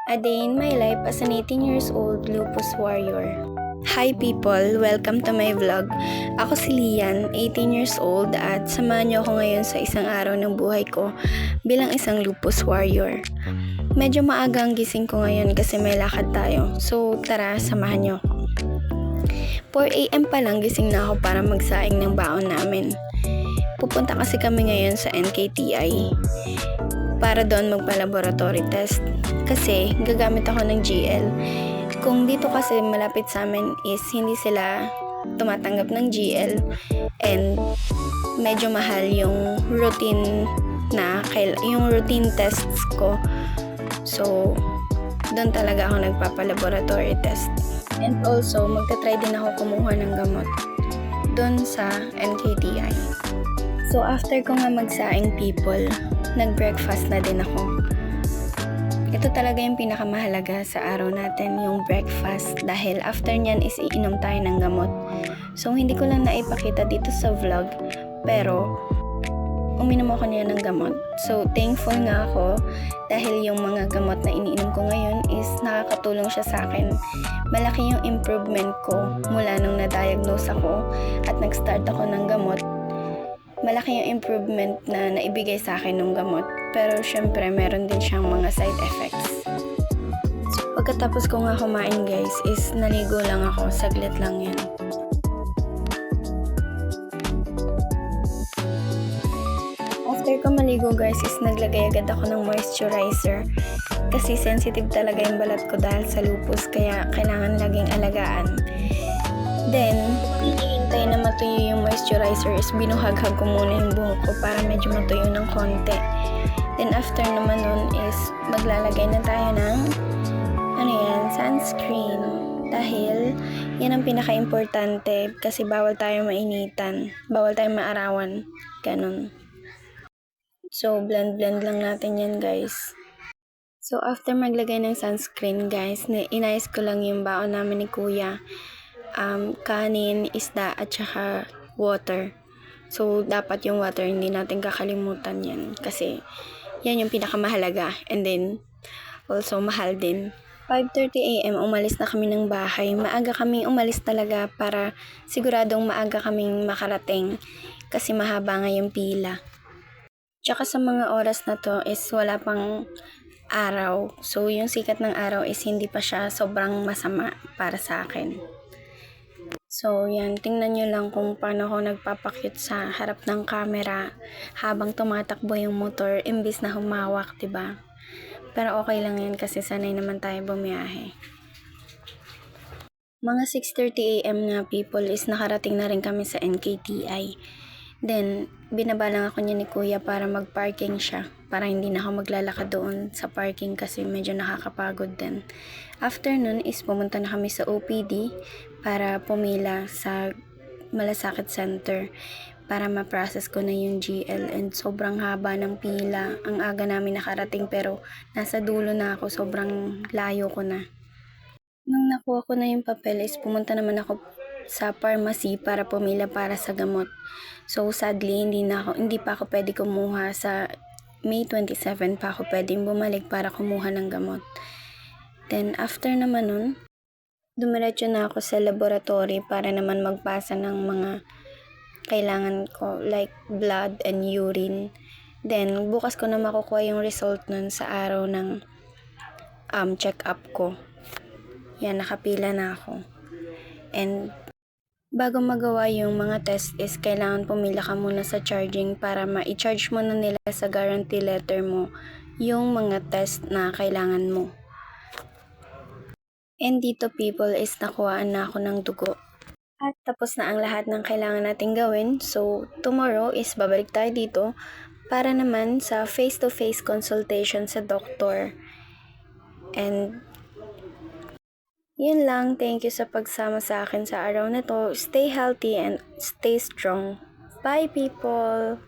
A day in my life as an 18 years old lupus warrior. Hi people! Welcome to my vlog. Ako si Lian, 18 years old at samahan niyo ako ngayon sa isang araw ng buhay ko bilang isang lupus warrior. Medyo maaga ang gising ko ngayon kasi may lakad tayo. So tara, samahan niyo ako. 4 AM pa lang gising na ako para magsaing ng baon namin. Pupunta kasi kami ngayon sa NKTI para doon magpa-laboratory test kasi gagamit ako ng GL. Kung dito kasi malapit sa amin is hindi sila tumatanggap ng GL and medyo mahal yung routine tests ko. So, doon talaga ako nagpapa-laboratory test. And also, magta-try din ako kumuha ng gamot doon sa NKTI. So, after ko nga magsaing people, nag-breakfast na din ako. Ito talaga yung pinakamahalaga sa araw natin, yung breakfast. Dahil after nyan is iinom tayo ng gamot. So, hindi ko lang naipakita dito sa vlog. Pero, uminom ako niya ng gamot. So, thankful nga ako dahil yung mga gamot na iniinom ko ngayon is nakakatulong siya sa akin. Malaki yung improvement ko mula nung na-diagnose ako at nag-start ako ng gamot. Malaki yung improvement na naibigay sa akin ng gamot. Pero syempre, meron din siyang mga side effects. So, pagkatapos ko nga kumain guys, is naligo lang ako. Saglit lang yan. After ko maligo guys, is naglagay agad ako ng moisturizer. Kasi sensitive talaga yung balat ko dahil sa lupus, kaya kailangan laging alagaan. Then, hinihintay na matuyo yung moisturizer is binuhaghag ko muna yung buhok ko para medyo matuyo ng konti. Then after naman nun is maglalagay na tayo ng sunscreen. Dahil yan ang pinaka-importante kasi bawal tayo mainitan, bawal tayo maarawan. Ganun. So, blend lang natin yan guys. So, after maglagay ng sunscreen guys, inayos ko lang yung baon namin ni kuya. Kanin, isda, at saka water. So, dapat yung water, hindi natin kakalimutan yan. Kasi, yan yung pinakamahalaga. And then, also, mahal din. 5:30 AM, umalis na kami ng bahay. Maaga kami umalis talaga para siguradong maaga kaming makarating. Kasi mahaba nga yung pila. Tsaka sa mga oras na to is wala pang araw. So, yung sikat ng araw is hindi pa siya sobrang masama para sa akin. So, yan. Tingnan nyo lang kung paano ako nagpapakyut sa harap ng camera habang tumatakbo yung motor imbis na humawak, diba? Pero okay lang yan kasi sanay naman tayo bumiyahe. Mga 6:30 AM nga people is nakarating na rin kami sa NKTI. Then, binaba lang ako niya ni kuya para mag-parking siya. Para hindi na ako maglalakad doon sa parking kasi medyo nakakapagod din. After nun is pumunta na kami sa OPD para pumila sa Malasakit Center para ma-process ko na yung GL and sobrang haba ng pila. Ang aga namin nakarating pero nasa dulo na ako, sobrang layo ko na. Nung nakuha ko na yung papeles, pumunta naman ako sa pharmacy para pumila para sa gamot. So sadly, hindi pa ako pwede kumuha sa May 27 pa ako pwedeng bumalik para kumuha ng gamot. Then after naman nun, dumiretso na ako sa laboratory para naman magpasa ng mga kailangan ko like blood and urine. Then bukas ko na makukuha yung result nun sa araw ng check-up ko. Yan, nakapila na ako. And bago magawa yung mga test is kailangan pumila ka muna sa charging para ma-charge mo na nila sa guarantee letter mo yung mga test na kailangan mo. And dito people is nakuhaan na ako ng dugo. At tapos na ang lahat ng kailangan natin gawin. So tomorrow is babalik tayo dito para naman sa face-to-face consultation sa doktor. And yun lang, thank you sa pagsama sa akin sa araw na to. Stay healthy and stay strong. Bye people!